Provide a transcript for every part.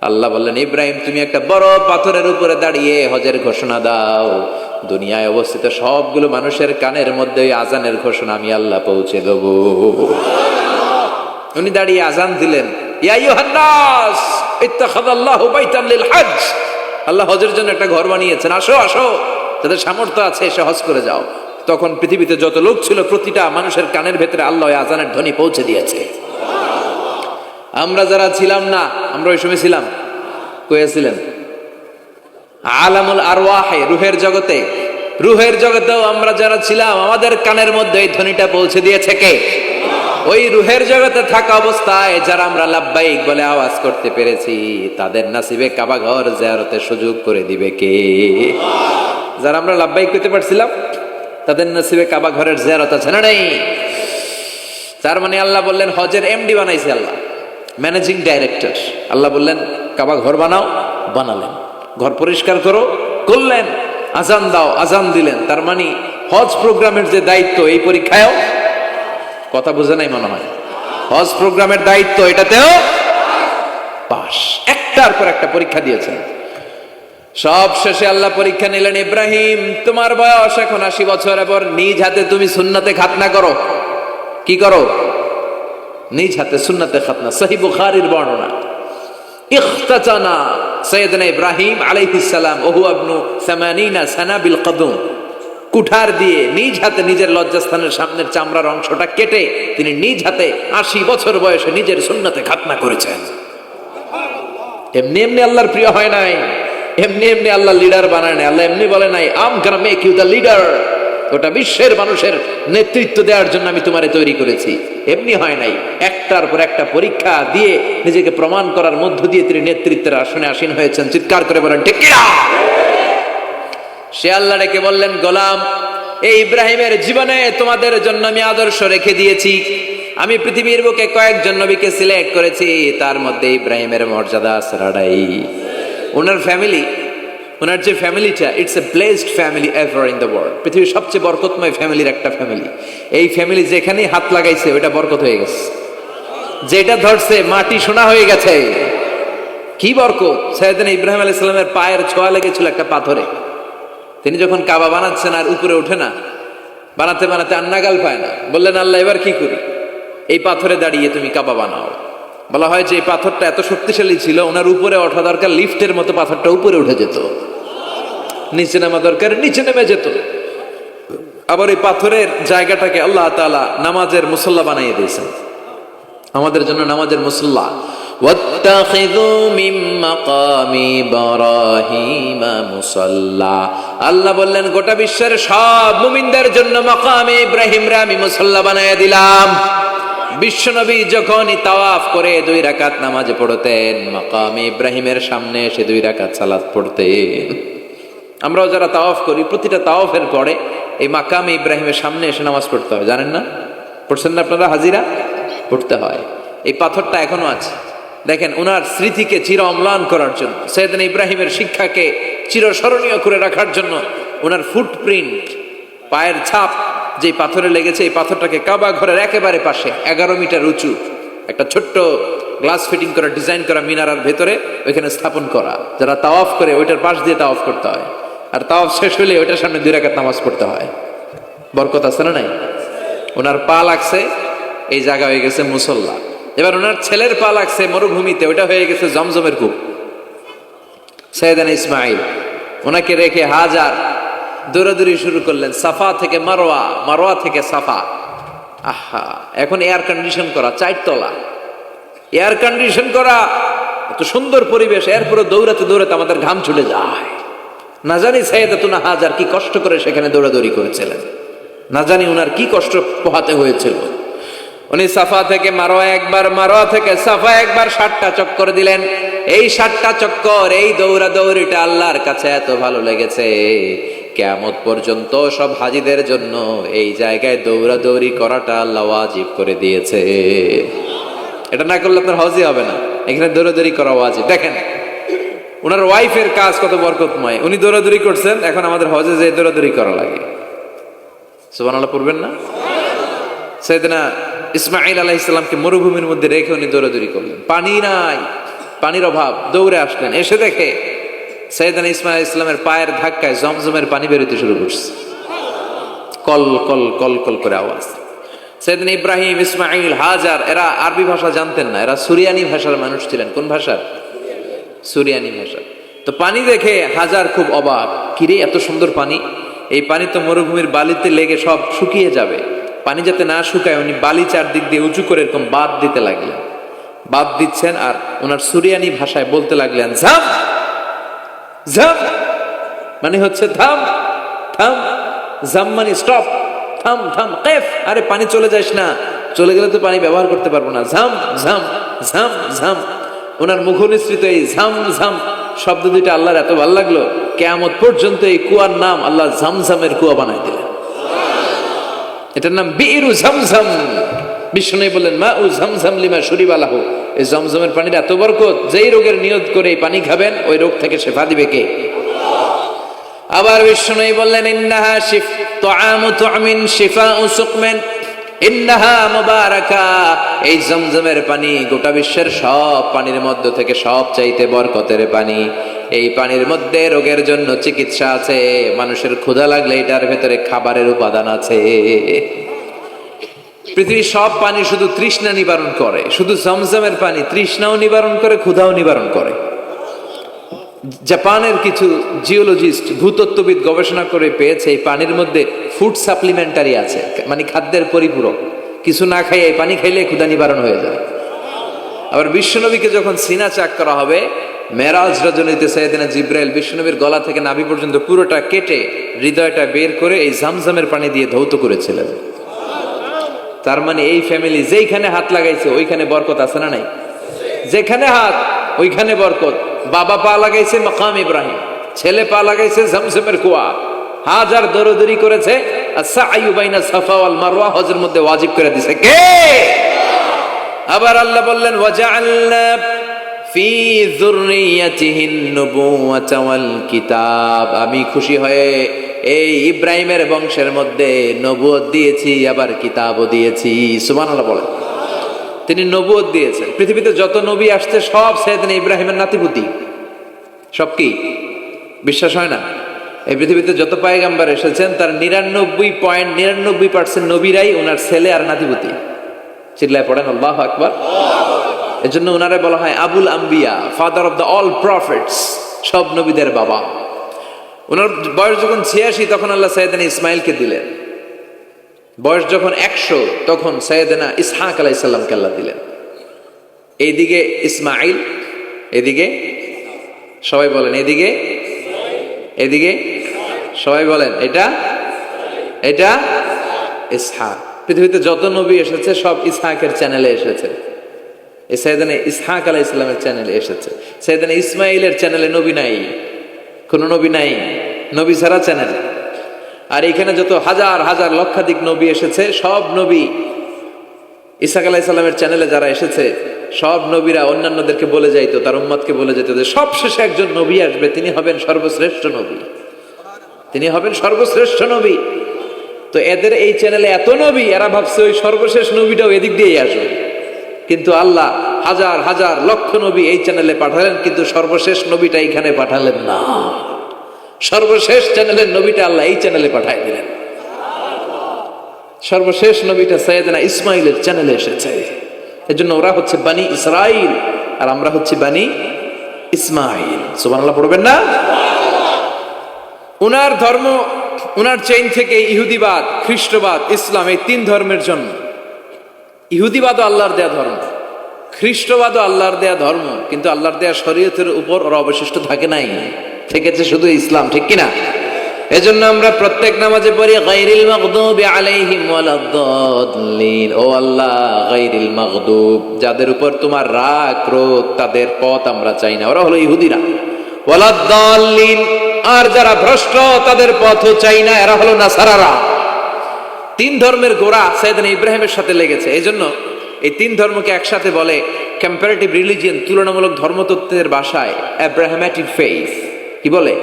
আল্লাহ বললেন, ইব্রাহিম তুমি একটা বড় পাথরের উপরে দাঁড়িয়ে হজের ঘোষণা দাও। দুনিয়ায় অবস্থিত সবগুলো মানুষের কানের মধ্যে ওই আজানের ঘোষণা আমি আল্লাহ পৌঁছে দেব। উনি দাঁড়িয়ে আজান দিলেন, ইয়া আইয়ুহান নাস ইত্তাখাযাল্লাহু বাইতান লিল হজ। আল্লাহ হজের জন্য একটা ঘর বানিয়েছেন, আসো আসো, যাদের সামর্থ্য আছে এসে হজ করে যাও। তখন পৃথিবীতে যত লোক ছিল প্রতিটা মানুষের কানের ভেতরে আল্লাহ আজানের ধ্বনি পৌঁছে দিয়েছে। আমরা যারা ছিলাম না, আমরা ওই সময় ছিলাম, কয়েছিলেন আলামুল আরওয়াহে, রুহের জগতে, রুহের জগতেও আমরা যারা ছিলাম আমাদের কানের মধ্যে এই ধ্বনিটা পৌঁছে দিয়েছে কে? ওই রুহের জগতে থাকা অবস্থায় যারা আমরা লাব্বাইক বলে আওয়াজ করতে পেরেছি তাদের নসিবে কাবা ঘর জিয়ারতের সুযোগ করে দিবে কে? যারা আমরা লাব্বাইক করতে পারছিলাম তাদের নসিবে কাবা ঘরের জিয়ারত আছে না নেই? তার মানে আল্লাহ বললেন হজের এমডি বানাইছে আল্লাহ, ম্যানেজিং ডাইরেক্টর। আল্লাহ বললেন কাবা ঘর বানাও, বানালেন। ঘর পরিষ্কার করো, করলেন। আজান দাও, আজান দিলেন। তার মানে হজ প্রোগ্রামের যে দায়িত্ব এই পরীক্ষায়ও, কথা বুঝে নাই মনে হয়, হজ প্রোগ্রামের দায়িত্ব এটাতেও পাস। একটার পর একটা পরীক্ষা দিয়েছেন। সব শেষে আল্লাহ পরীক্ষা নিলেন, ইব্রাহিম তোমার বয়স এখন 80 বছর, এবার নিজ হাতে তুমি সুন্নতে খাতনা করো। কি করো? নিজ হাতে সুন্নতে খাতনা। সহিহ বুখারীর বর্ণনা, ইখতাতানা সাইয়েদনা ইব্রাহিম আলাইহিস সালাম ওহু ইবনু 80 সানা বিল কদম। কুঠার দিয়ে নিজ হাতে নিজের লজ্জাস্থানের সামনের চামড়ার অংশটা কেটে তিনি নিজ হাতে 80 বছর বয়সে নিজের সুন্নতে খাতনা করেছেন। এমনি এমনি আল্লাহর প্রিয় হয় নাই, এমনি এমনি আল্লাহ লিডার বানায় নাই। আল্লাহ এমনি বলে নাই I'm gonna make you the leader, গোটা বিশ্বের মানুষের নেতৃত্ব দেওয়ার জন্য আমি তোমারে তৈরি করেছি। এমনি হয় নাই, একটার পর একটা পরীক্ষা দিয়ে নিজেকে প্রমাণ করার মধ্য দিয়ে তিনি নেতৃত্বের আসনে আসীন হয়েছেন। চিৎকার করে বলেন ঠিক কিনা? সে আল্লাহ ডেকে বললেন, গোলাম এই ইব্রাহিমের জীবনে তোমাদের জন্য আমি আদর্শ রেখে দিয়েছি। আমি পৃথিবীর বুকে কয়েকজন নবীকে সিলেক্ট করেছি, তার মধ্যে ইব্রাহিমের মর্যাদা ছাড়াই। ওনার ফ্যামিলি, ওনার যে ফ্যামিলিটা, it's a blessed family ever in the world. পৃথিবীর সবচেয়ে বরকতময় ফ্যামিলির একটা ফ্যামিলি। এই ফ্যামিলি যেখানেই হাত লাগাইছে ওইটা বরকত হয়ে গেছে, যেটা ধরছে মাটি সোনা হয়ে গেছে। কি বরকত! সাইয়েদনা ইব্রাহিম আলাইহিস সালামের পায়ের ছোঁয়া লেগেছিল একটা পাথরে। তিনি যখন কাবা বানাচ্ছেন আর উপরে ওঠে না, বানাতে বানাতে আর নাগাল পায় না, বললেন আল্লাহ এবার কি করি? এই পাথরে দাঁড়িয়ে তুমি কাবা বানাও। বলা হয় যে এই পাথরটা এত শক্তিশালী ছিল, ওনার উপরে ওঠা দরকার লিফটের মতো, পাথরটা উপরে উঠে যেত, নিচে নামা দরকার নিচে নেমে যেত। আবার এই পাথরের জায়গাটাকে আল্লাহ তাআলা নামাজের মুসল্লা বানিয়ে দিয়েছেন, আমাদের জন্য নামাজের মুসল্লা। ওয়াত্তাখিযু মিন মাকামি ইব্রাহিম মুসাল্লা। আল্লাহ বললেন গোটা বিশ্বের সব মুমিনদের জন্য মাকামে ইব্রাহিমরে আমি মুসল্লা বানায়া দিলাম। বিশ্বনবী যখনই তাওয়াফ করে 2 রাকাত নামাজ পড়তেন, মাকামে ইব্রাহিমের সামনে এসে 2 রাকাত সালাত পড়তেন। আমরাও যারা তাওয়াফ করি প্রতিটা তাওয়াফের পরে এই মাকামে ইব্রাহিমের সামনে এসে নামাজ পড়তে হয়, জানেন না? পড়ছেন না আপনারা? হাজিরা পড়তে হয়। এই পাথরটা এখনো আছে। দেখেন ওনার স্মৃতিকে চির অম্লান করার জন্য, সাইয়েদনা ইব্রাহিমের শিক্ষাকে চিরস্মরণীয় করে রাখার জন্য ওনার ফুটপ্রিন্ট, পায়ের ছাপ যে পাথরে লেগেছে, এই পাথরটাকে কাবা ঘরের একেবারে পাশে 11 মিটার উঁচু একটা ছোট্ট গ্লাস ফিটিং করা, ডিজাইন করা মিনারার ভেতরে ওইখানে স্থাপন করা। যারা তাওয়াফ করে ওইটার পাশ দিয়ে তাওয়াফ করতে হয়, আর তাওয়াফ শেষ হলে ওইটার সামনে 2 রাকাত নামাজ পড়তে হয়। বরকত আছে না নাই? ওনার পা লাগছে, এই জায়গা হয়ে গেছে মুসল্লা। এবার ওনার ছেলের পা লাগছে মরুভূমিতে, ওইটা হয়ে গেছে জমজমের কূপ। সাইয়েদনা ইসমাইল ওনাকে রেখে হাজার দৌড়াদৌড়ি শুরু করলেন, সাফা থেকে মারওয়া, মারওয়া থেকে সাফা। আহা, এখন এয়ার কন্ডিশন করা 4 তলা, এয়ার কন্ডিশন করা, এত সুন্দর পরিবেশ, এরপরে দৌড়াতে দৌড়াতে আমাদের ঘাম ছুটে যায়। না জানি সাইয়েদাতুনা হাজার কি কষ্ট করে সেখানে দৌড়াদৌড়ি করেছিলেন, না জানি ওনার কি কষ্ট পোহাতে হয়েছিল। উনি সাফা থেকে মারওয়া একবার, মারওয়া থেকে সাফা একবার 60টা চক্কর দিলেন। এই 60টা চক্কর, এই দৌড়াদৌড়িটা আল্লাহর কাছে এত ভালো লেগেছে, কিয়ামত পর্যন্ত সব হাজীদের জন্য এই জায়গায় দৌড়াদৌড়ি করাটা আল্লাহ ওয়াজিব করে দিয়েছে। এটা না করলে আপনার হজই হবে না, এখানে দৌড়াদৌড়ি করা ওয়াজিব। দেখেন ওনার ওয়াইফের কাজ কত বরকতময়, উনি দৌড়াদৌড়ি করছেন, এখন আমাদের হজে যে দৌড়াদৌড়ি করা লাগে। সুবহানাল্লাহ পড়বেন না? সাইয়েদনা ইসমাঈল আলাইহিস সালামকে মরুভূমির মধ্যে রেখে উনি দৌড়াদৌড়ি করলেন, পানি নাই, পানির অভাব, দৌড়ে আসলেন, এসে দেখে সাইয়েদনা ইসমাঈল ইসলামের পায়ের ধাক্কায় জমজমের পানি বেরোতে শুরু করছে, কল কল কল কল করে আওয়াজ। সাইয়েদনা ইব্রাহিম, ইসমাঈল, হাজার এরা আরবি ভাষা জানতেন না, এরা সুরিয়ানি ভাষার মানুষ ছিলেন। কোন ভাষার? সুরিয়ানি ভাষা। তো পানি দেখে হাজার খুব অবাক, কিরে এত সুন্দর পানি, এই পানি তো মরুভূমির বালিতে লেগে সব শুকিয়ে যাবে। পানি যাতে না শুকায় উনি বালি চারদিক দিয়ে উঁচু করে এরকম বাদ দিতে লাগলেন, বাদ দিচ্ছেন আর ওনার সুরিয়ানি ভাষায় বলতে লাগলেন ঝাম ঝাম, মানে হচ্ছে থাম থাম, জাম মানে স্টপ, থাম থাম, কেফ আরে পানি চলে যাস না, চলে গেলে তো পানি ব্যবহার করতে পারবো না, ঝাম ঝাম ঝাম ঝাম। ওনার মুখনিসৃত এই ঝাম ঝাম শব্দ দুইটা আল্লাহর এত ভালো লাগলো, কিয়ামত পর্যন্ত এই কুয়ার নাম আল্লাহ ঝামঝামের কুয়া বানাই দিলেন। এটার নাম বিইরু ঝামঝাম। বিষ্ণু বললেন মা উ ঝামঝাম লিমা শুরিবা লাহু, এই জমজমের পানির এত বরকত, যেই রোগের নিয়ত করে এই পানি খাবেন ওই রোগ থেকে শেফা দিবে কে? আবার বিষ্ণু বললেন ইন্নাহা তুআমু তুমিন শিফাউ সুকমিন ইন্নাহা মুবারাকা, এই জমজমের পানি গোটা বিশ্বের সব পানির মধ্য থেকে সব চাইতে বরকতের পানি। এই পানির মধ্যে রোগের জন্য চিকিৎসা আছে, মানুষের ক্ষুধা লাগলে এটার ভেতরে খাবারের উপাদান আছে। পৃথিবীর সব পানি শুধু তৃষ্ণা নিবারণ করে, শুধু জমজমের পানি তৃষ্ণাও নিবারণ করে, ক্ষুধাও নিবারণ করে। জাপানের কিছু জিওলজিস্ট, ভূতত্ত্ববিদ গবেষণা করে পেয়েছে এই পানির মধ্যে ফুড সাপ্লিমেন্টারি আছে, মানে খাদ্যের পরিপূরক। কিছু না খাই এই পানি খাইলে ক্ষুধা নিবারণ হয়ে যায়। আবার বিশ্বনবীকে যখন সিনা চাক করা হবে মেরাজ রজনীতে সাইয়েদনা জিবরাইল বিশ্বনবীর গলা থেকে নাভি পর্যন্ত পুরোটা কেটে হৃদয়টা বের করে এই জামজামের পানি দিয়ে ধৌত করেছিলেন। তার মানে এই ফ্যামিলি যেইখানে হাত লাগাইছে ওইখানে বরকত আছে না নাই? যেখানে হাত ওইখানে বরকত। বাবা পা লাগাইছে মাকাম ইব্রাহিম, ছেলে পা লাগাইছে জমজমের কুয়া, হাজার দৌড়দৌড়ি করেছে আস-সা'য়ু বাইনা সাফা ওয়াল মারওয়া হজের মধ্যে ওয়াজিব করে দিয়েছে কে? আবার আল্লাহ বললেন ওয়াজআলনা ফি যুররিয়াতিহিন নুবুওয়াতা ওয়াল কিতাব, আমি খুশি হয়ে এই ইব্রাহিমের বংশের মধ্যে নবুয়ত দিয়েছি, আবার কিতাবও দিয়েছি। সুবহানাল্লাহ বলেন। তিনি নবুয়ত দিয়েছেন। পৃথিবীতে যত নবী আসছে সব সাইয়েদনা ইব্রাহিমের নাতিপুতি। সব কি বিশ্বাস হয় না? এই পৃথিবীতে যত পয়গম্বর এসেছেন তার 99.99% নবীরাই ওনার ছেলে আর নাতিপুতি। চিল্লায় পড়েন আল্লাহু আকবার। এজন্য ওনারে বলা হয় আবুল আম্বিয়া, father of the all prophets, সব নবীদের বাবা। ওনার বয়স যখন 86 তখন আল্লাহ সাইয়েদনা ইসমাইলকে দিলেন। বয়স যখন 100 তখন সাইয়েদনা ইসহাক আলাইহিস সালামকে আল্লাহ দিলেন। এইদিকে ইসমাইল, এদিকে সবাই বলেন এদিকে, এদিকে সবাই বলেন এটা এটা ইসহাক। পৃথিবীতে যত নবী এসেছে সব ইসহাকের চ্যানেলে এসেছে। এই সাইয়েদনা ইসহাক আলাইহিস সালামের চ্যানেলে এসেছে। সাইয়েদনা ইসমাইলের চ্যানেলে নবী নাই, কোন নবী নাই, নবী ছাড়া চ্যানেল। আর এখানে যত হাজার হাজার লক্ষাধিক নবী এসেছে সব নবী ইসহাক আলাইহিস সালামের চ্যানেলে যারা এসেছে সব নবীরা অন্যান্যদেরকে বলে যাইতো, তার উম্মতকে বলে যেত যে সবশেষে একজন নবী আসবে, তিনি হবেন সর্বশ্রেষ্ঠ নবী, তিনি হবেন সর্বশ্রেষ্ঠ নবী। তো এদের এই চ্যানেলে এত নবী, এরা ভাবছে ওই সর্বশেষ নবীটাও এদিক দিয়েই আসবে। কিন্তু আল্লাহ হাজার হাজার লক্ষ নবী এই চ্যানেলে পাঠালেন, কিন্তু সর্বশেষ নবীটা এইখানে পাঠালেন না। সর্বশেষ চ্যানেলের নবীটা আল্লাহ এই চ্যানেলে পাঠাই দিলেন। সর্বশেষ নবীটা সাইয়েদনা ইসমাইলের চ্যানেলে এসেছে। এজন্য ওরা হচ্ছে বানি ইসরাইল আর আমরা হচ্ছে বানি ইসমাইল। সুবহানাল্লাহ পড়বেন না? উনার ধর্ম, উনার চেইন থেকে ইহুদিবাদ, খ্রিস্টবাদ, ইসলাম, এই তিন ধর্মের জন্য। ইহুদিবাদও আল্লাহর দেয়া ধর্ম, খ্রিস্টবাদও আল্লাহর দেয়া ধর্ম, কিন্তু আল্লাহর দেয়া শরীয়তের উপর ওরা অবশিষ্ট থাকে নাই, থেকেছে শুধু ইসলাম, ঠিক কিনা? এজন্য আমরা প্রত্যেক নামাজে পড়ি গায়রিল মাগদুবি আলাইহিম ওয়ালাদ-দাল্লিন। ও আল্লাহ, গায়রিল মাগদুব, যাদের উপর তোমার রাগ ক্রোধ, তাদের পথ আমরা চাই না, ওরা হলো ইহুদিরা। ওয়ালাদ-দাল্লিন, আর যারা ভ্রষ্ট তাদের পথও চাই না, এরা হলো নাসারারা। তিন ধর্মের গোড়া সাইয়েদনা ইব্রাহিমের সাথে লেগেছে। এজন্য এই তিন ধর্মকে একসাথে বলে কম্পারেটিভ রিলিজিয়ন, তুলনামূলক ধর্মতত্ত্বের ভাষায় অ্যাব্রাহামেটিক ফেইথ। কি বলে?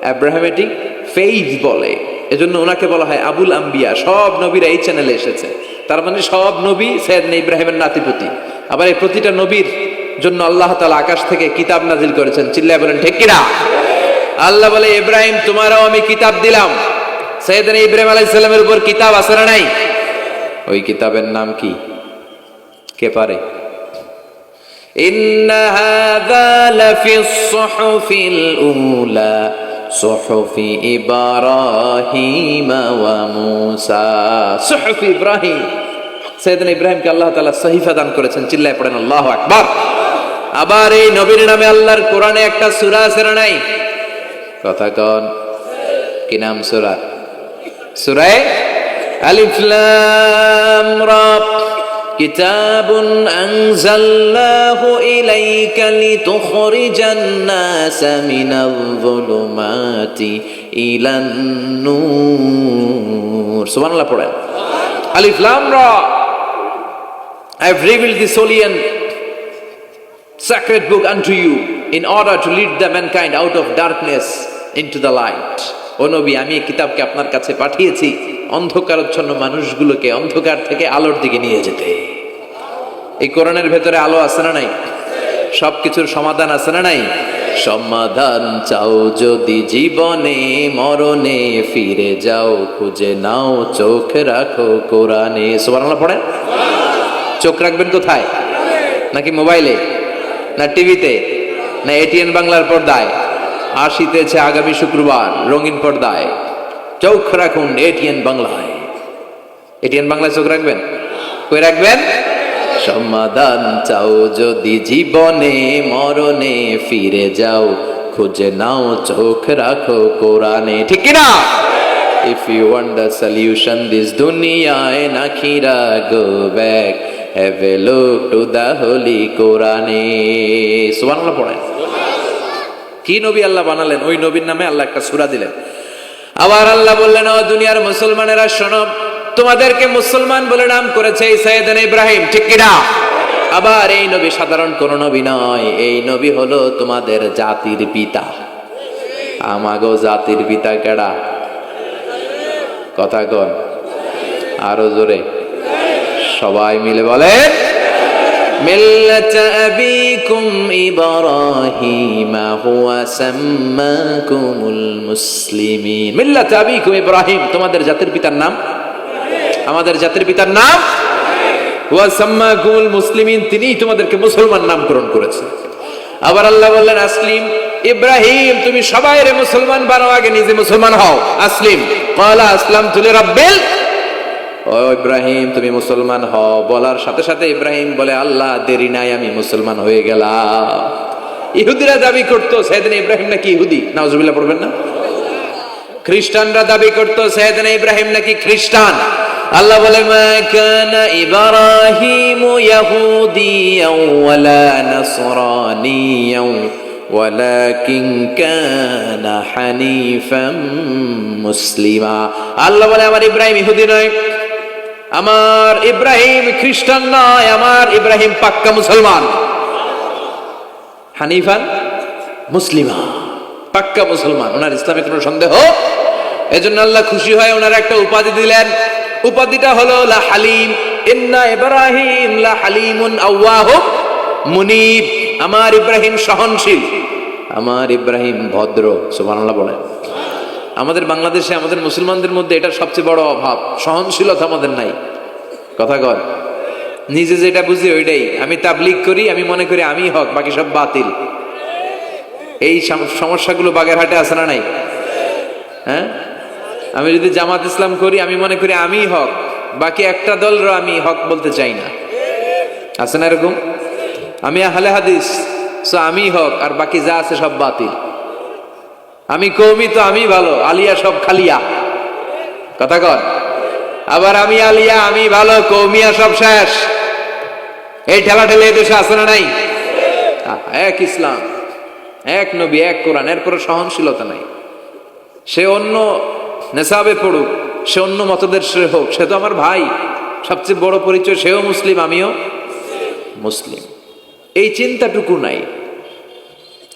অ্যাব্রাহামেটিক ফেইথ বলে। এজন্য ওনাকে বলা হয় আবুল আম্বিয়া। সব নবীরা এই চ্যানেলে এসেছে, তার মানে সব নবী সাইয়েদনা ইব্রাহিমের নাতিপুতি। আবার এই প্রতিটা নবীর জন্য আল্লাহ তাআলা আকাশ থেকে কিতাব নাজিল করেছেন। চিল্লায় বলেন ঠিক কিনা? আল্লাহ বলে ইব্রাহিম তোমারও আমি কিতাব দিলাম। সাইয়েদনা ইব্রাহিম আলাইহিস সালামের উপর কিতাব আছে না নাই? ওই কিতাবের নাম কি? কে পারে? ইন্না হাযা লাফিস সুহুফিল উলা সুহুফি ইব্রাহিম ওয়া মূসা। সুহুফি ইব্রাহিম, সাইয়েদনা ইব্রাহিমকে আল্লাহ তাআলা সহিফা দান করেছেন। চিল্লায় পড়েন আল্লাহু আকবার। আবার এই নবীর নামে আল্লাহর কোরআনে একটা সূরা আছে না নাই? কথা কন, কি নাম সূরা? সূরা আলিফ লাম রা। কিতাবুন আনজালনাহু ইলাইকা লিতুখরিজান নাসা মিনাল যুলুমাতি ইলান নূর। সুবহানাল্লাহ পড়েন। আলিফ লাম রা। I have revealed this holy and sacred book unto you in order to lead the mankind out of darkness into the light. ও নবী, আমি এই কিতাবকে আপনার কাছে পাঠিয়েছি অন্ধকারাচ্ছন্ন মানুষগুলোকে অন্ধকার থেকে আলোর দিকে নিয়ে যেতে। এই কোরআনের ভেতরে আলো আছে না নাই? সবকিছুর সমাধান আছে না নাই? সমাধান চাও যদি জীবনে মরণে ফিরে যাও, খুঁজে নাও চোখ রাখো কোরআনে। সুবহানাল্লাহ পড়েন। চোখ রাখবেন কোথায়? নাকি মোবাইলে, না টিভিতে, না এটিএন বাংলার পর্দায়? আসিতেছে আগামী শুক্রবার রঙিন পর্দায়। চোখ রাখুন এটিএন বাংলায়। এটিএন বাংলায় চোখ রাখবেন? কই রাখবেন? সমাধান চাও যদি জীবনে মরণে ফিরে যাও, খুঁজে নাও চোখ রাখো কোরআনে। ঠিক কিনা? If you want the solution this dunya and akhirah, go back, have a look to the holy Quran. সুবহানাল্লাহ পড়েন। কি নবী আল্লাহ বানালেন, ওই নবীর নামে আল্লাহ একটা সূরা দিলেন। আবার আল্লাহ বললেন, ও দুনিয়ার মুসলমানেরা শোনো, তোমাদেরকে মুসলমান বলে নাম করেছে সাইয়েদনা ইব্রাহিম। ঠিক কিনা? আবার এই নবী সাধারণ কোন নবী নয়, এই নবী হলো তোমাদের জাতির পিতা। আমাগো জাতির পিতা কেডা? কথা কন আরো জোরে, সবাই মিলে বলেন, মিল্লাতা আবিকুম ইব্রাহিম হুয়া সাম্মাকুমুল মুসলিমিন। মিল্লাতা আবিকুম ইব্রাহিম, তোমাদের জাতির পিতার নাম, আমাদের জাতির পিতার নাম হুয়া সাম্মাকুমুল মুসলিমিন, তিনিই তোমাদেরকে মুসলমান নামকরণ করেছেন। আবার আল্লাহ বললেন, আসলিম ইব্রাহিম, তুমি সবাইরে মুসলমান বানাও, আগে নিজে মুসলমান হও। আসলিম ক্বালা আসলামতু লিরাব্বিল। ও ইব্রাহিম তুমি মুসলমান হও, বলার সাথে সাথে ইব্রাহিম বলে, আল্লাহ দেরি নাই, আমি মুসলমান হয়ে গেলাম। ইহুদিরা দাবি করতো সাইয়েদনা ইব্রাহিম নাকি ইহুদি। নাউজুবিল্লাহ পড়বেন না? খ্রিস্টানরা দাবি করতো সাইয়েদনা ইব্রাহিম নাকি খ্রিস্টান। আল্লাহ বলে, মা কানা ইব্রাহিম ইয়াহুদিয়াও ওয়ালা নাসরানিয়াও ওয়ালাকিন কানা হানিফাম মুসলিমা। আল্লাহ বলে, আমার ইব্রাহিম ইহুদি নয়, আমার ইব্রাহিম খ্রিস্টান নয়, আমার ইব্রাহিম পাক্কা মুসলমান। হানিফান মুসলিমা, পাক্কা মুসলমান, ওনার ইসলামে কোনো সন্দেহ। এজন্য আল্লাহ খুশি হয় ওনার একটা উপাধি দিলেন। উপাধিটা হলো লা হালিম। ইন্না ইব্রাহিম লা হালিমুন আওয়াহুম মুনিব। আমার ইব্রাহিম সহনশীল, আমার ইব্রাহিম ভদ্র। সুবহানাল্লাহ বলেন। আমাদের বাংলাদেশে আমাদের মুসলমানদের মধ্যে এটার সবচেয়ে বড় অভাব, সহনশীলতা আমাদের নাই। কথা কর, নিজে যেটা বুঝি ওইটাই। আমি তাবলীগ করি, আমি মনে করি আমি হক, বাকি সব বাতিল। এই সমস্যাগুলো বাগেরহাটে আছে না নাই? হ্যাঁ, আমি যদি জামাত ইসলাম করি, আমি মনে করি আমি হক, বাকি একটা দলরা আমি হক বলতে চাই না। আছে না এরকম? আমি আহলে হাদিস, সো আমি হক, আর বাকি যা আছে সব বাতিল। আমি কওমি, তো আমি ভালো, আলিয়া সব খালিয়া। কথা কর। আবার আমি আলিয়া, আমি ভালো, কওমিয়া সব শেষ। এই ঠেলাঠেলি এই দেশে আছে না নাই? এক ইসলাম, এক নবী, এক কোরআন, এরপরে সহনশীলতা নাই। সে অন্য নেশাবে পড়ুক, সে অন্য মতদর্শের হোক, সে তো আমার ভাই। সবচেয়ে বড় পরিচয়, সেও মুসলিম, আমিও মুসলিম। এই চিন্তাটুকু নাই।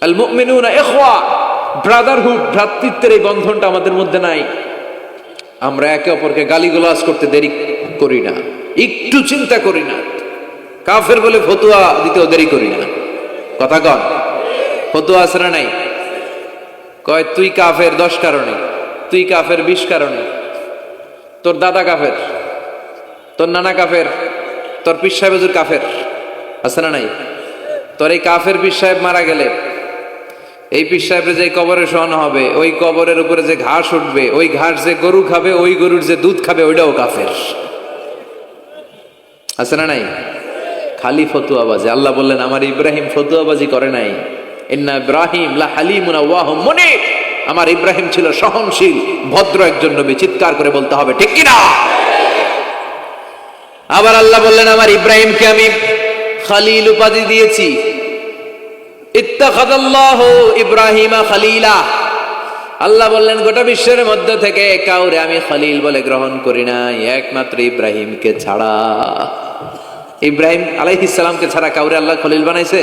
আল মুমিনুনা ইখওয়া, ব্রাদারহুড, ভ্রাতৃত্বের এই বন্ধনটা আমাদের মধ্যে নাই। আমরা একে অপরকে গালিগালাজ করতে দেরি করি না, একটু চিন্তা করি না, কাফের বলে ফতোয়া দিতেও দেরি করি না। কথা কন, ফতুয়া আছে না নাই? কয় তুই কাফের 10 কারণে, তুই কাফের 20 কারণে, তোর দাদা কাফের, তোর নানা কাফের, তোর পীর সাহেব হুজুর কাফের, আছে না নাই? তোর এই কাফের পীর সাহেব মারা গেলে এই পীর সাহেবের যে কবরে শোয়ানো হবে, ওই কবরের উপরে যে ঘাস উঠবে, ওই ঘাস যে গরু খাবে, ওই গরুর যে দুধ খাবে, ওইটাও কাফের, আছে না নাই? খালি ফতুয়াবাজি। আল্লাহ বললেন আমার ইব্রাহিম ফতুয়াবাজি করে নাই। ইন্না ইব্রাহিম লা হালিমুন আওয়াহুম মুনিব, আমার ইব্রাহিম ছিল সহনশীল ভদ্র একজন নবী। চিৎকার করে বলতে হবে ঠিক কিনা? আবার আল্লাহ বললেন আমার ইব্রাহিমকে আমি খলিল উপাধি দিয়েছি। ইত্তাখাযাল্লাহু ইব্রাহিমা খলিলা, আল্লাহ বললেন গোটা বিশ্বের মধ্যে থেকে কাউরে আমি খলিল বলে গ্রহণ করি নাই, একমাত্র ইব্রাহিমকে ছাড়া। ইব্রাহিম আলাইহিস সালামকে ছাড়া কাউরে আল্লাহ খলিল বানাইছে?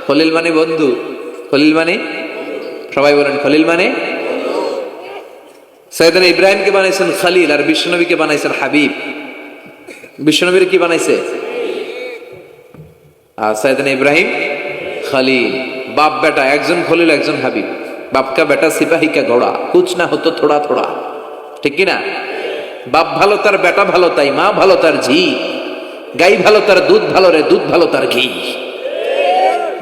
খলিল মানে বন্ধু, খলিল মানে, সবাই বলেন খলিল মানে। সাইয়েদনা ইব্রাহিমকে বানাইছেন খলিল, আর বিশ্বনবীকে বানাইছেন হাবিব। বিশ্বনবীর কি বানাইছে? আর সাইয়েদনা ইব্রাহিম খলিল। বাপ বেটা, একজন খলিল একজন হাবিব। বাপ কা বেটা সিপাহী কা ঘোড়া, কুছ না হতো থোড়া থোড়া, ঠিক কিনা? বাপ ভালো তার বেটা ভালো, তাই মা ভালো তার ঝি, গাই ভালো তার দুধ ভালো রে, দুধ ভালো তার ঘি।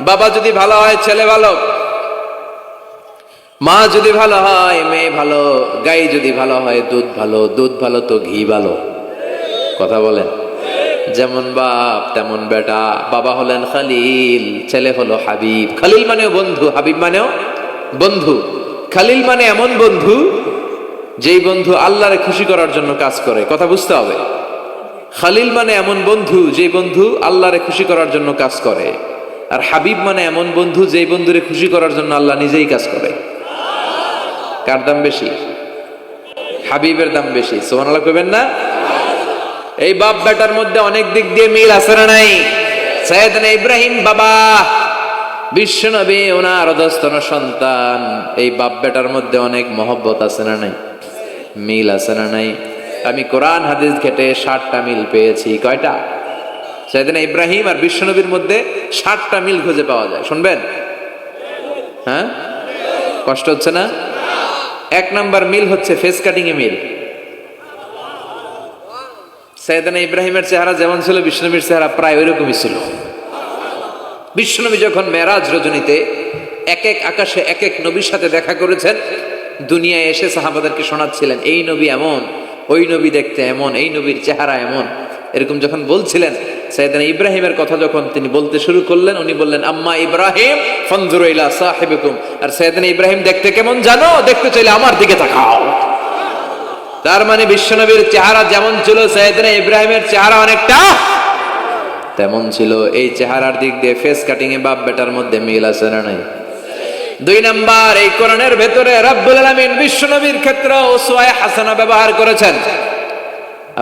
বাবা যদি ভালো হয় ছেলে ভালো, মা যদি ভালো হয় মেয়ে ভালো, গাই যদি ভালো হয় দুধ ভালো, দুধ ভালো তো ঘি ভালো। কথা বলেন। যেমন বাপ তেমন বেটা। বাবা হলেন খলিল, ছেলে হলো হাবিব। খলিল মানেও বন্ধু, হাবিব মানেও বন্ধু। খলিল মানে এমন বন্ধু যেই বন্ধু আল্লাহরে খুশি করার জন্য কাজ করে। কথা বুঝতে হবে। খলিল মানে এমন বন্ধু যেই বন্ধু আল্লাহরে খুশি করার জন্য কাজ করে। আর হাবিব মানে এমন বন্ধু যেই বন্ধুরে খুশি করার জন্য আল্লাহ নিজেই কাজ করে। কার দাম বেশি? হাবিবের দাম বেশি। সুবহানাল্লাহ কইবেন না? এই বাপ বেটার মধ্যে অনেক দিক দিয়ে মিল আছে না নাই? সাইয়েদনা ইব্রাহিম বাবা, বিশ্বনবী ওনার অধস্তন সন্তান, এই বাপ বেটার মধ্যে অনেক মহব্বত আছে না নাই? মিল আছে না নাই? আমি কোরআন হাদিস ঘেটে 60টা মিল পেয়েছি। কয়টা? সাইয়েদনা ইব্রাহিম আর বিশ্বনবীর মধ্যে 60টা মিল খুঁজে পাওয়া যায়। শুনবেন? হ্যাঁ, কষ্ট হচ্ছে না? 1 নাম্বার মিল হচ্ছে ফেস কাটিং এ মিল। সাইয়েদনা ইব্রাহিমের চেহারা যেমন ছিল, বিশ্বনবীর চেহারা প্রায় ওইরকমই ছিল। বিশ্বনবী যখন মেরাজ রজনীতে এক এক আকাশে এক এক নবীর সাথে দেখা করেছেন, দুনিয়ায় এসে সাহাবাদেরকে শোনাচ্ছিলেন এই নবী এমন, ওই নবী দেখতে এমন, এই নবীর চেহারা এমন, এরকম যখন বলছিলেন, সাইয়েদনা ইব্রাহিমের কথা যখন তিনি বলতে শুরু করলেন, উনি বললেন আম্মা ইব্রাহিম ফানজুরু ইলা সাহিবিকুম। আর সাইয়েদনা ইব্রাহিম দেখতে কেমন জানো? দেখতে চাইলে আমার দিকে তাকাও। তার মানে বিশ্বনবীর চেহারা যেমন ছিল, সাইয়েদনা ইব্রাহিমের চেহারা অনেকটা তেমন ছিল। এই চেহারার দিক দিয়ে ফেস কাটিং এ বাপ বেটার মধ্যে মিল আছে না নাই? 2 নাম্বার, এই কোরআনের ভেতরে রব্বুল আলামিন বিশ্বনবীর ক্ষেত্রে উসওয়ায়ে হাসানা ব্যবহার করেছেন।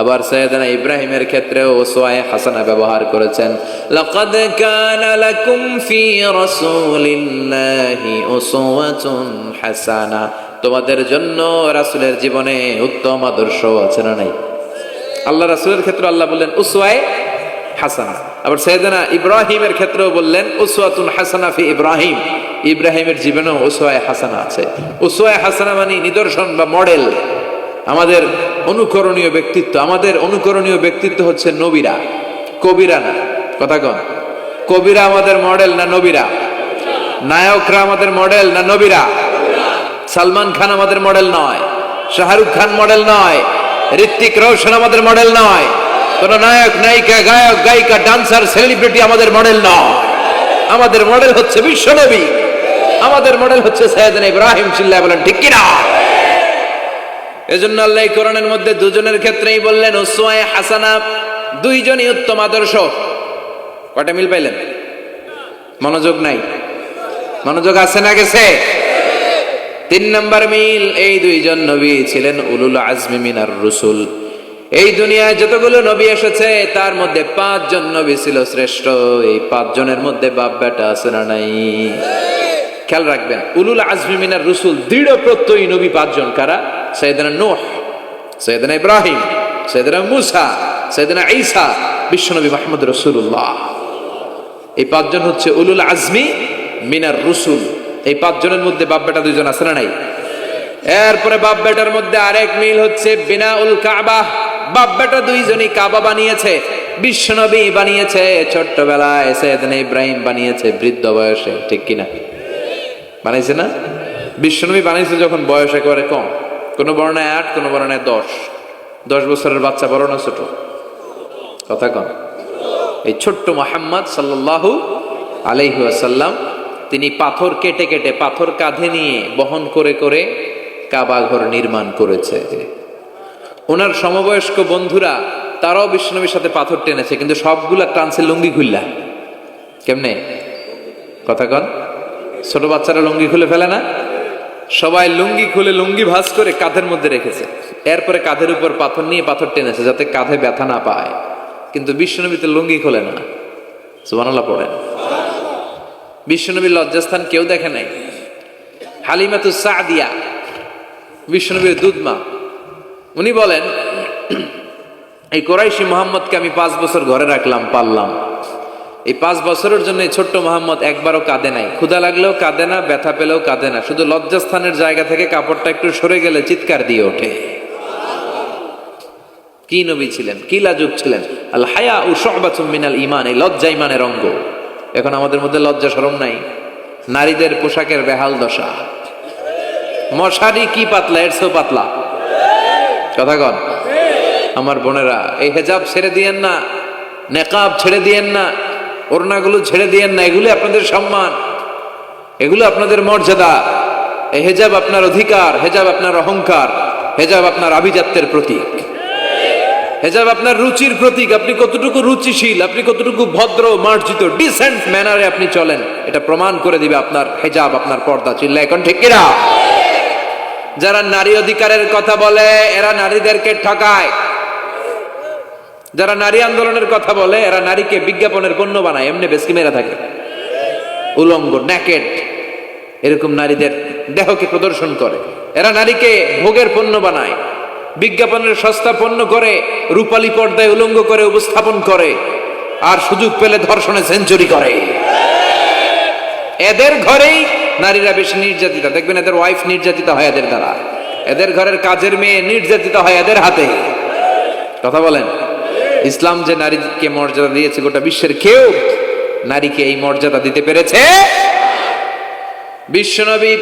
আবার সাইয়েদনা ইব্রাহিমের ক্ষেত্রেও উসওয়ায়ে হাসানা ব্যবহার করেছেন। লাকাদ কানা লাকুম ফি রাসূলিল্লাহি উসওয়াতুন হাসানা, তোমাদের জন্য রাসূলের জীবনে উত্তম আদর্শ আছে না নাই? আল্লাহ রাসূলের ক্ষেত্রে আল্লাহ বললেন উসওয়ায়ে হাসানা। আবার সাইয়েদনা ইব্রাহিমের ক্ষেত্রেও বললেন উসওয়াতুন হাসানা ফি ইব্রাহিম, ইব্রাহিমের জীবনেও উসওয়ায়ে হাসানা আছে। উসওয়ায়ে হাসানা মানে নিদর্শন বা মডেল, আমাদের অনুকরণীয় ব্যক্তিত্ব। আমাদের অনুকরণীয় ব্যক্তিত্ব হচ্ছে নবীরা, কবিরা না। কথা কন, কবিরা আমাদের মডেল না নবীরা? নায়করা আমাদের মডেল না নবীরা? সালমান খান আমাদের মডেল নয়, শাহরুখ খান মডেল নয়, ঋত্বিক রোশন আমাদের মডেল নয়, কোন নায়ক নায়িকা গায়ক গায়িকা ডান্সার সেলিব্রিটি আমাদের মডেল নয়। আমাদের মডেল হচ্ছে বিশ্বনবী, আমাদের মডেল হচ্ছে সাইয়েদনা ইব্রাহিম। চিল্লায় বলেন ঠিক কিনা? এজন্য আল্লাহ কোরআনের মধ্যে দুজনের ক্ষেত্রেই বললেন উসওয়ায়ে হাসানা, দুইজনই উত্তম আদর্শ। কয়টা মিল পাইলেন? মনোযোগ নাই? মনোযোগ আছে না গেছে? 3 নাম্বার মিল, এই দুইজন নবী ছিলেন উলুল আজমি মিনার রসুল। এই দুনিয়ায় যতগুলো নবী এসেছে তার মধ্যে 5 জন নবী ছিল শ্রেষ্ঠ। এই 5 জনের মধ্যে বাপ বেটা আছে না নাই? খেয়াল রাখবেন, উলুল আজমি মিনার রসুল দৃঢ় প্রত্যয়ী নবী 5 জন। কারা? সাইয়েদনা নূহ, সাইয়েদনা ইব্রাহিম, সাইয়েদনা মূসা, সাইয়েদনা ঈসা, বিশ্বনবী মুহাম্মদ রাসূলুল্লাহ। এই পাঁচজন হচ্ছে উলুল আজমি মিনার রুসুল। এই পাঁচজনের মধ্যে বাপ বেটা দুইজন আছে না নাই? এরপরে বাপ বেটার মধ্যে আরেক মিল হচ্ছে বিনাউল কাবা। বাপ বেটা দুইজনই কাবা বানিয়েছে, বিশ্বনবী বানিয়েছে ছোট্টবেলায়, সাইয়েদনা ইব্রাহিম বানিয়েছে বৃদ্ধ বয়সে, ঠিক কিনা? বানাইছে না? বিশ্বনবী বানাইছে যখন বয়স একেবারে কম, কোন বর্ণায় 8, কোন বর্ণায় 10 বছরের বাচ্চা, বড় না ছোট? কথা কন। এই ছোট্ট মুহাম্মদ সাল্লাল্লাহু আলাইহি ওয়াসাল্লাম তিনি পাথর কেটে কেটে, পাথর কাঁধে নিয়ে বহন করে করে কাবা ঘর নির্মাণ করেছে। ওনার সমবয়স্ক বন্ধুরা তারাও বিশ্বনবীর সাথে পাথর টেনেছে, কিন্তু সবগুলা টানছে লুঙ্গি খুললা। কেমনে? কথা কন। ছোট বাচ্চারা লুঙ্গি খুলে ফেলে না? সবাই লুঙ্গি খুলে লুঙ্গি ভাঁজ করে কাঁধের মধ্যে রেখেছে। এরপরে কাঁধের উপর পাথর নিয়ে পাথর টেনেছে যাতে কাঁধে ব্যথা না পায়। কিন্তু বিশ্বনবী তো লুঙ্গি খোলে না। সুবহানাল্লাহ পড়েন। বিশ্বনবীর লজ্জাস্থান কেউ দেখে নাই। হালিমাতুস সাদিয়া বিশ্বনবীর দুধমা, উনি বলেন, এই কোরাইশি মোহাম্মদকে আমি 5 বছর ঘরে রাখলাম, পাললাম। এই 5 বছরের জন্য এই ছোট্ট মোহাম্মদ একবারও কাঁদে নাই, ক্ষুধা লাগলেও কাঁদে না, ব্যথা পেলেও কাঁদে না, শুধু লজ্জাস্থানের জায়গা থেকে কাপড়টা একটু সরে গেলে চিৎকার দিয়ে ওঠে। কি নবী ছিলেন, কি লাজুক ছিলেন। আল হায়া ও শুবাতুম মিনাল ঈমান, এই লজ্জা ঈমানের অঙ্গ। এখন আমাদের মধ্যে লজ্জা শরম নাই। নারীদের পোশাকের বেহাল দশা, মশারি কি পাতলা, এর চেয়েও পাতলা। কথা কন। আমার বোনেরা, এই হেজাব ছেড়ে দিয়েন না, নেকাব ছেড়ে দিয়েন না, ওড়নাগুলো ছেড়ে দিয়েন না। এগুলো আপনাদের সম্মান, এগুলো আপনাদের মর্যাদা। এই হেজাব আপনার অধিকার, হেজাব আপনার অহংকার, হেজাব আপনার আভিজাত্যের প্রতীক, হেজাব আপনার রুচির প্রতীক। আপনি কতটুকু রুচিশীল, আপনি কতটুকু ভদ্র, মার্জিত, ডিসেন্ট ম্যানারে আপনি চলেন, এটা প্রমাণ করে দিবে আপনার হেজাব, আপনার পর্দা। চিল্লা এখন ঠিক কিনা? যারা নারী অধিকারের কথা বলে এরা নারীদেরকে ঠকায়। যারা নারী আন্দোলনের কথা বলে এরা নারীকে বিজ্ঞাপনের পণ্য বানায়, এমনি বেশি মেরা থাকে, উলঙ্গ, নেকেড, এরকম নারীদের দেহকে প্রদর্শন করে। এরা নারীকে ভোগের পণ্য বানায়, বিজ্ঞাপনের সস্তা পণ্য করে, রূপালী পর্দায় উলঙ্গ করে উপস্থাপন করে, আর সুযোগ পেলে ধর্ষণে সেঞ্চুরি করে। এদের ঘরেই নারীরা বেশি নির্যাতিতা। দেখবেন এদের ওয়াইফ নির্যাতিত হয় এদের দ্বারা, এদের ঘরের কাজের মেয়ে নির্যাতিত হয় এদের হাতে। কথা বলেন। ইসলাম যে নারীকে মর্যাদা দিয়েছে, গোটা বিশ্বের কেউ নারীকে এই মর্যাদা দিতে পেরেছে। বিশ্বনবী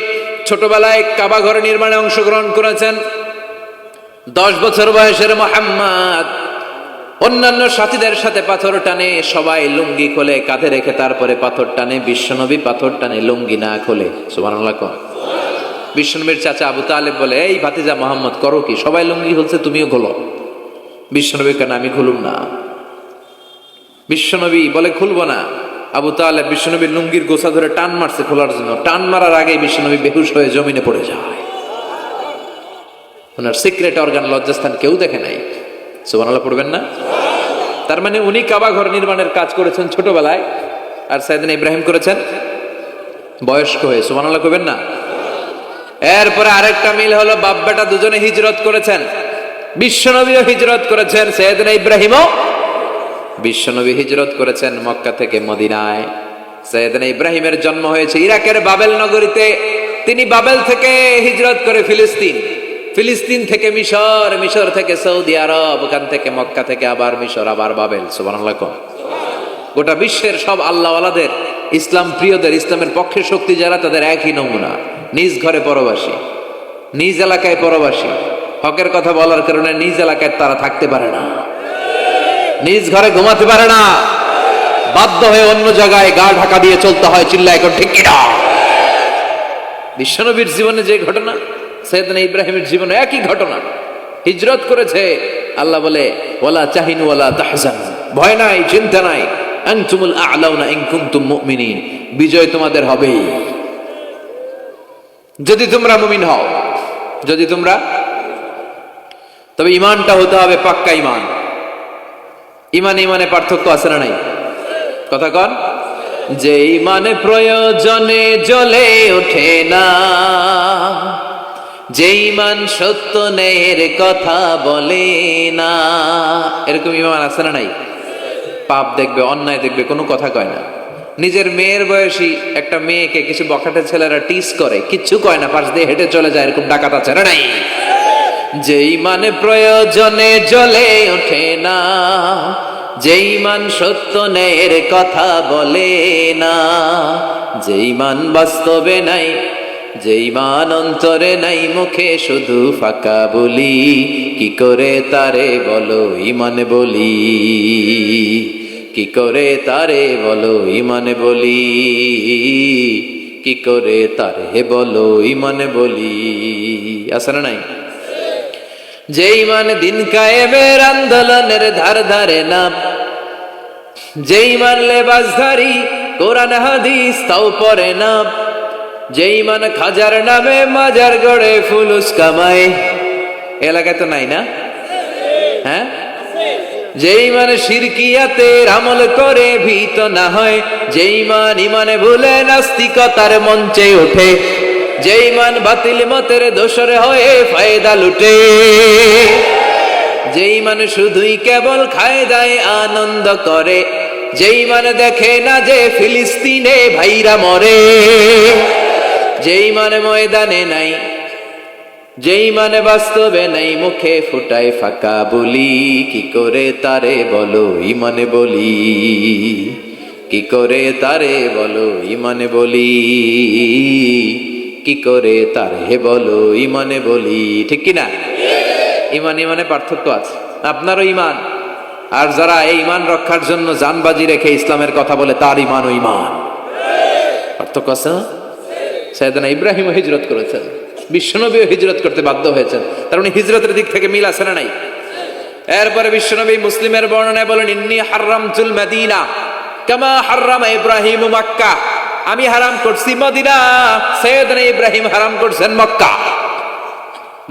ছোটবেলায় কাবা ঘর নির্মাণে অংশগ্রহণ করেছেন। 10 বছর বয়সের মুহাম্মদ অন্যান্য সাথীদের সাথে পাথর টানে, সবাই লুঙ্গি খোলে কাঁধে রেখে, তারপরে পাথর টানে। বিশ্বনবী পাথর টানে লুঙ্গি না খোলে। সুবহানাল্লাহ। বিশ্বনবীর চাচা আবু তালেব বলে, এই ভাতিজা মোহাম্মদ করো কি, সবাই লুঙ্গি খুলছে তুমিও খোলো। বিশ্বনবী কেন, আমি খুলুম না। বিশ্বনবী বলে খুলবো না। আবু তালেব বিশ্বনবীর লুঙ্গির গোছা ধরে টান মারছে খোলার জন্য। টান মারার আগে বিশ্বনবী বেহুশ হয়ে জমিনে পড়ে যায়। ওনার সিক্রেট অর্গান, লজ্জাস্থান কেউ দেখে নাই। সুবহানাল্লাহ পড়বেন না? তার মানে উনি কাবা ঘর নির্মাণের কাজ করেছেন ছোটবেলায়, আর সাইয়েদনা ইব্রাহিম করেছেন বয়স্ক হয়ে। সুবহানাল্লাহ কইবেন না? এরপরে আরেকটা মিল হলো, বাপ বেটা দুজনে হিজরত করেছেন। বিশ্বনবীও হিজরত করেছেন, সাইয়েদনা ইব্রাহিমও। বিশ্বনবী হিজরত করেছেন মক্কা থেকে মদিনায়। সাইয়েদনা ইব্রাহিমের জন্ম হয়েছে ইরাকের বাবেল নগরীতে। তিনি বাবেল থেকে হিজরত করে ফিলিস্তিন, ফিলিস্তিন থেকে মিশর, মিশর থেকে সৌদি আরব, ওখান থেকে মক্কা থেকে আবার মিশর, আবার বাবেল। সুবহানাল্লাহ। গোটা বিশ্বের সব আল্লাহওয়ালাদের, ইসলাম প্রিয়দের, ইসলামের পক্ষে শক্তি যারা, তাদের একই নমুনা। নিজ ঘরে পরবাসী, নিজ এলাকায় পরবাসী। হকের কথা বলার কারণে নিজ এলাকায় তারা থাকতে পারে না, নিজ ঘরে ঘুমাতে পারে না, বাধ্য হয়ে অন্য জায়গায় গা ঢাকা দিয়ে চলতে হয়। চিল্লা এখন ঠিক কিনা? বিশ্বনবীর জীবনে যে ঘটনা, সাইয়েদনা ইব্রাহিমের জীবনে একই ঘটনা। হিজরত করেছে, আল্লাহ বলে ওয়ালা তাহিনু ওয়ালা তাহজানু, ভয় নাই, চিন্তা নাই, আনতুমুল আ'লাউনা ইন কুনতুম মুমিনিন, বিজয় তোমাদের হবেই যদি তোমরা মুমিন হও। যদি তোমরা, তবে ঈমানটা হতে হবে পাক্কা ঈমান। ঈমান ঈমানে পার্থক্য আছে না নাই? কথা কন। যে ঈমানে প্রয়োজনে জ্বলে ওঠে না, যে ঈমান সত্য ন্যায়ের কথা বলে না, এরকম ঈমান আছে না নাই? পাপ দেখবে, অন্যায় দেখবে, কোনো কথা কয় না। নিজের মেয়ের বয়সী একটা মেয়েকে কিছু বখাটে ছেলেরা টিস করে, কিচ্ছু কয় না, পাশ দিয়ে হেঁটে চলে যায়, এরকম ডাকাত আছে না নাই? যেই মানে প্রয়োজনে জ্বলে ওঠে না, যেই মান সত্য ন্যায়ের কথা বলে না, যেই মান বাস্তবে নাই, যেই মান অন্তরে নাই, মুখে শুধু ফাঁকা বলি, কি করে তারে বলো ইমান বলি, কি করে তারে বলো ইমান বলি, কি করে তারে বলো ইমান বলি। আছে না নাই? যেই মান দিন কায়েমের আন্দোলনের ধার ধারে না, যেই মান লেবাসধারী কোরআন হাদিস তাও পড়ে না, যেই মান খাজার নামে মাজার গড়ে ফুলুস কামায়, এলাকায় তো নাই না? হ্যাঁ, যেই মান শিরকিয়াতের আমল করে ভীত না হয়, যেই মান ইমানে ভুলে নাস্তিকতার মঞ্চে ওঠে, যেই মান বাতিল মতের দোসর হয়ে ফায়দা লুটে, যেই মান শুধুই কেবল খায় দায় আনন্দ করে, যেই মান দেখে না যে ফিলিস্তিনে ভাইরা মরে, যেই মানে ময়দানে নাই, যেই মানে বাস্তবে নাই, মুখে ফুটায় ফাঁকা বলি, কি করে তারে বলো ইমানে বলি, কি করে তারে বলো ইমানে বলি, কি করে তারে বলো ইমানে বলি। ঠিক কিনা? ইমান ইমানে পার্থক্য আছে। আপনারও ইমান, আর যারা এই ইমান রক্ষার জন্য জানবাজি রেখে ইসলামের কথা বলে, তার ইমান ও ইমান, পার্থক্য আছে না? সাইয়েদনা ইব্রাহিম হিজরত করেছেন, বিশ্বনবীও হিজরত করতে বাধ্য হয়েছেন, তার মানে হিজরতের দিক থেকে মিল আছে না নাই? এরপরে বিশ্বনবী মুসলিমের বর্ণনায় বলেন, ইন্নী হারামতুল মদিনা কামা হারামা ইব্রাহিম মক্কা, আমি হারাম করছি মদিনা, সাইয়েদনা ইব্রাহিম হারাম করছেন মক্কা।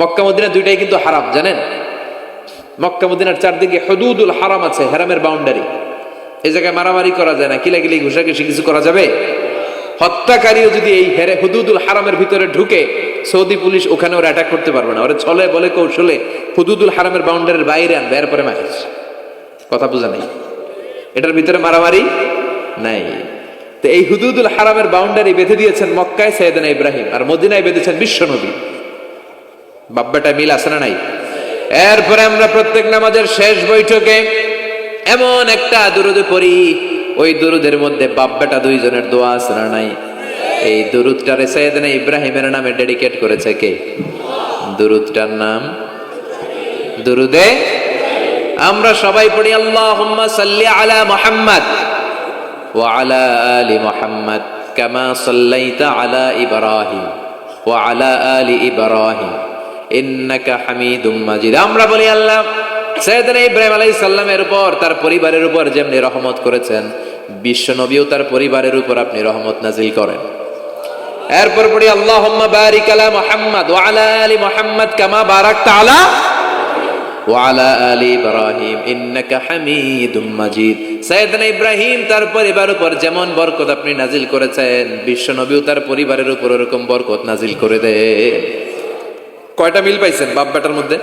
মক্কা মদিনা দুইটাই কিন্তু হারাম, জানেন? মক্কা মদিনার চারদিকে হুদুদুল হারাম আছে, হারামের বাউন্ডারি। এই জায়গায় মারামারি করা যায় না, কিলাকিলি ঘুষাঘুষি কিছু করা যাবে? হত্যাকারীও যদি এই হুদুদুল হারামের ভিতরে ঢুকে, সৌদি পুলিশ ওখানে ওরা অ্যাটাক করতে পারবে না, ওরা ছলে বলে কৌশলে হুদুদুল হারামের বাউন্ডারির বাইরে আনবে, এরপরে মারিস। কথা বোঝা নাই? এটার ভিতরে মারামারি নাই। তো এই হুদুদুল হারামের বাউন্ডারি বেঁধে দিয়েছেন মক্কায় সাইয়েদনা ইব্রাহিম, আর মদিনায় বেঁধেছেন বিশ্বনবী। বাব্বাটা মিল আছে না নাই? এরপরে আমরা প্রত্যেক নামাজের শেষ বৈঠকে এমন একটা দুরুদ পড়ি, ওই দুরুদের মধ্যে বাব্বাটা দুইজনের দোয়া আছে না নাই? এই দুরুদটারে সাইয়েদনা ইব্রাহিমের নামে ডেডিকেট করেছে কে? দুরুদটার নাম দুরুদে আমরা সবাই পড়ি, আল্লাহুম্মা সাল্লি আলা মুহাম্মাদ ওয়া আলা আলি মুহাম্মাদ কামা সাল্লাইতা আলা ইব্রাহিম ওয়া আলা আলি ইব্রাহিম ইন্নাকা হামিদুম মাজিদ। আমরা বলি, আল্লাহ সাইয়েদনা ইব্রাহিম আলাইহিস সালামের উপর, তার পরিবারের উপর যেমনি রহমত করেছেন, বিশ্ব নবীও তার পরিবারের উপর আপনি রহমত নাজিল করেন। এরপর পড়ি, আল্লাহুম্মা বারিক আলা মুহাম্মাদ ওয়া আলা আলি মুহাম্মাদ কামা বারাকতা আলা ওয়া আলা আলি ইব্রাহিম ইন্নাকা হামিদুম মাজিদ। সাইয়েদনা ইব্রাহিম তার পরিবারের উপর যেমন বরকত আপনি নাজিল করেছেন, বিশ্ব নবীও তার পরিবারের উপর এরকম বরকত নাজিল করে দেয়। কয়টা মিল পাইছেন বাপ বেটার মধ্যে?